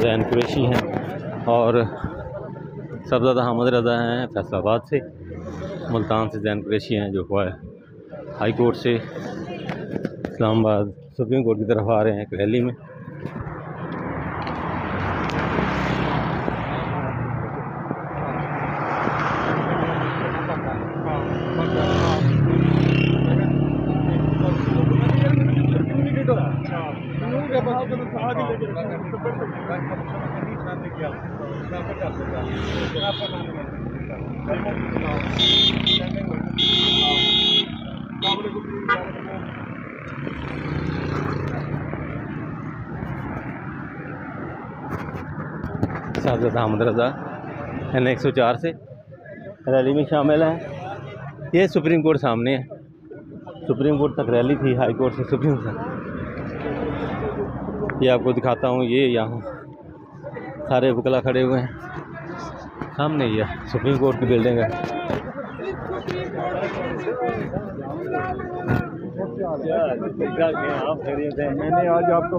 जैन कुरैशी हैं और सबज़ादा अहमद रज़ा हैं फैसलाबाद से, मुल्तान से जैन कुरैशी हैं जो हुआ है हाई कोर्ट से इस्लामाबाद सुप्रीम कोर्ट की तरफ आ रहे हैं एक रैली में। साहबज़ादा अहमद रज़ा N104 से रैली में शामिल हैं। ये सुप्रीम कोर्ट सामने है, सुप्रीम कोर्ट तक रैली थी, हाई कोर्ट से सुप्रीम तक। ये आपको दिखाता हूँ, ये यहाँ सारे वकला खड़े हुए हैं, सामने ही है सुप्रीम कोर्ट की बिल्डिंग है। मैंने आज आपको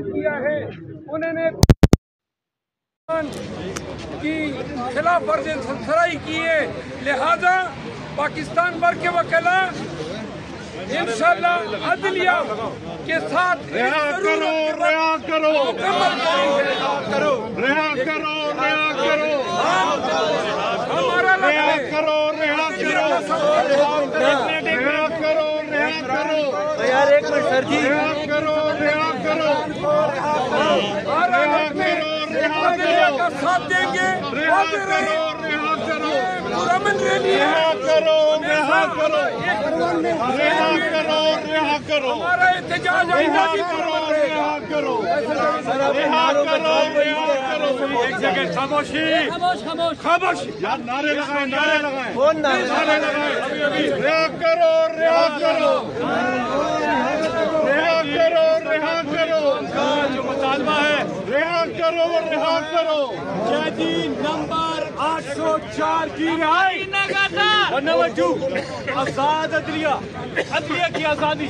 किया है, उन्होंने की खिलाफ वर्जी सराई की है, लिहाजा पाकिस्तान भर के वकला इंशाअल्लाह अदलिया के साथ रिहा करो, रिहा करो, रिहा करो, रिहा करो, हमारा रिहा करो, रिहा करो, रिहा करो, रिहा करो यार एक मिनट सर जी, रिहा करो, रिहा करो, रिहा करो, रिहा का साथ देंगे, रिहा करो, रिहा करो, पुरअमन रैली रिहा करो, रिहा करो, रिहा करो, रिहा करो, हमारा एहतजाज रिहा करो, रिहा करो, रिहा करो, रिहा करो। एक जगह खामोशी, खामोश यार, नारे लगाए, नारे लगाए, नारे लगाए, रिहा करो, रिहा करो, रिहा करो, रिहा करो, जो मुतालबा है रिहा करो, रिहा करो। कैदी नंबर 804 की रिहाई, आजाद अदलिया, अदलिया की आजादी।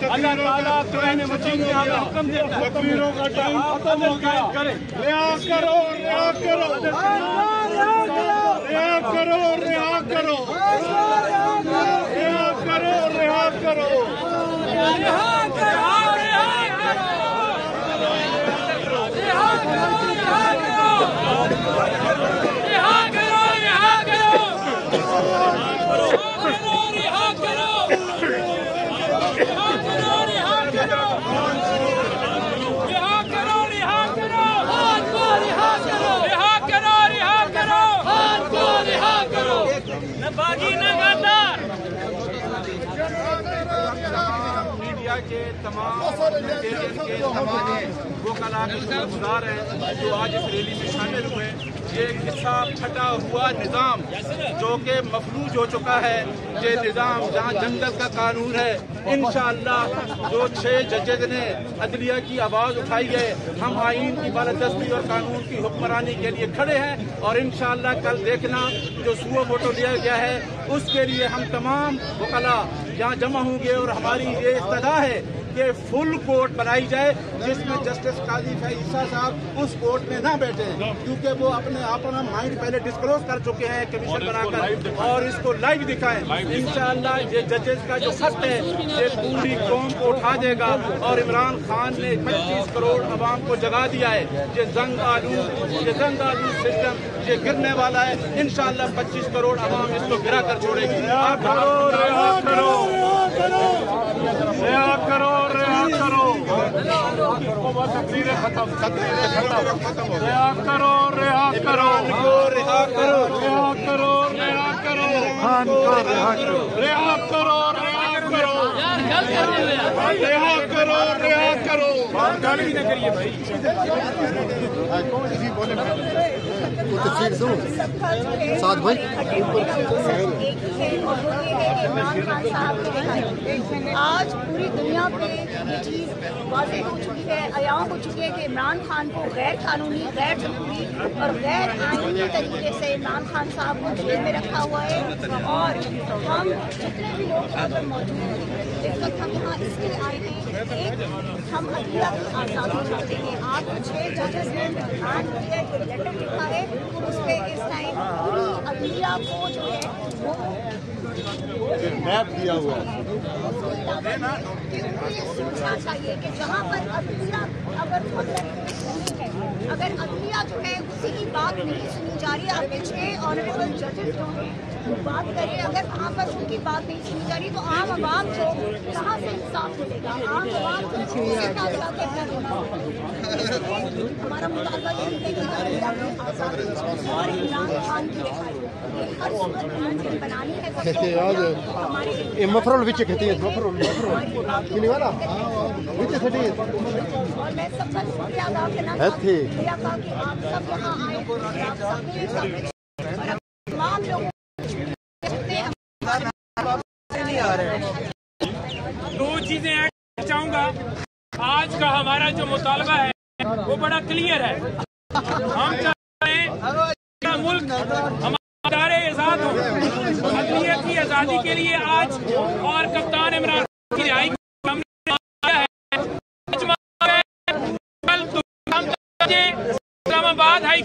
अल्लाह ताला कुरान मजीद में हमें हुक्म देता है, तकबीरों का टाइम खत्म हो गया, रिहा करो, रिहा करो, रिहा करो, रिहा करो, रिहा करो, रिहा करो, मीडिया के तमाम वकला के शुक्रगुजार हैं जो आज इस रैली में शामिल हुए। ये किस्सा फटा हुआ निज़ाम जो कि मफलूज हो चुका है, ये निज़ाम जहाँ जंगल का कानून है, इंशाअल्लाह जो 6 जजेज ने अदलिया की आवाज़ उठाई है, हम आईन की बालादस्ती और कानून की हुक्मरानी के लिए खड़े हैं। और इंशाअल्लाह कल देखना जो सुओ वोटो लिया गया है उसके लिए हम तमाम वकला यहाँ जमा होंगे और हमारी ये इस्तदा है कि फुल कोर्ट बनाई जाए जिसमें जस्टिस काजी फैज़ साहब उस कोर्ट में ना बैठे, क्योंकि वो अपना माइंड पहले डिस्क्लोज कर चुके हैं कमीशन बनाकर, और इसको लाइव दिखाएं। इंशाअल्लाह ये जजेस का जो खत है ये पूरी कौम को उठा देगा। और इमरान खान ने 25 करोड़ अवाम को जगा दिया है। ये जंग आलू सिस्टम ये गिरने वाला है। इंशाअल्लाह 25 करोड़ अवाम इसको गिरा कर छोड़ेगी। रिहा करो, रिहा करो, रिहा करो, रिहा करो, तकरीरें खत्म, तकरीरें खत्म, रिहा करो, रिहा करो, रिहा करो, रिहा करो, रिहा करो, रिहा करो, रिहा करो, रिहा करो, रिहा करो, रिहा करो, करो। गाली भी न करिए भाई। साथ भाई आज पूरी दुनिया पे ये चीज़ वाज़ेह हो चुकी है, अयां हो चुकी है कि इमरान खान को गैर कानूनी, गैर जमहूरी और गैर आईनी तरीके से इमरान खान साहब को जेल में रखा हुआ है। और हम जितने भी लोग यहाँ पर मौजूद हैं, इस वक्त हम यहाँ इसलिए आए हैं, एक हम अदलिया की आज़ादी चाहते हैं। आज 6 जजेस ने डिमांड की है, जो लेटर लिखा है उस पर इस टाइम पूरी अदलिया को जो है वो मैप दिया हुआ है। सोचना चाहिए कि जहाँ पर अदलिया अगर अगर अदलिया जो है उसी की बात नहीं सुनी जा रही है, आपके 6 ऑनरेबल जजेस जो हैं वो बात करें, अगर वहाँ पर उनकी बात नहीं सुनी जा रही तो आम आवाम को कहाँ से इंसाफ मिलेगा? आम आवाम को हमारा मुतालबा ये है कि अदलिया की आज़ादी और इमरान खान की रिहाई हर सूरत में बनानी है। मफरुल विच खेती है, मफरुल मिली वाला विच खेती है। और मैं सबका शुक्रिया अदा करना चाहती हूँ कि आप सब यहाँ आए, आप सबने और तमाम लोगों दो चीजें ऐड करना चाहूंगा। आज का हमारा जो मुतालबा है वो बड़ा क्लियर है। हम चाहते हैं मुल्क हमारे इदारे आजाद हो, अदलियत की आजादी के लिए आज और कप्तान इमरान की रिहाई इस्लामाबाद हाई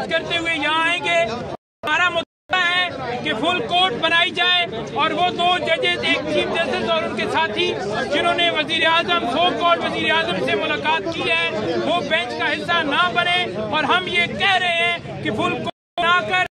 करते हुए यहाँ आएंगे। हमारा मुद्दा है कि फुल कोर्ट बनाई जाए और वो 2 जजेस, एक चीफ जस्टिस और उनके साथी जिन्होंने वजीर आजम सो कॉल्ड वजीर आजम से मुलाकात की है वो बेंच का हिस्सा ना बने। और हम ये कह रहे हैं कि फुल कोर्ट बनाकर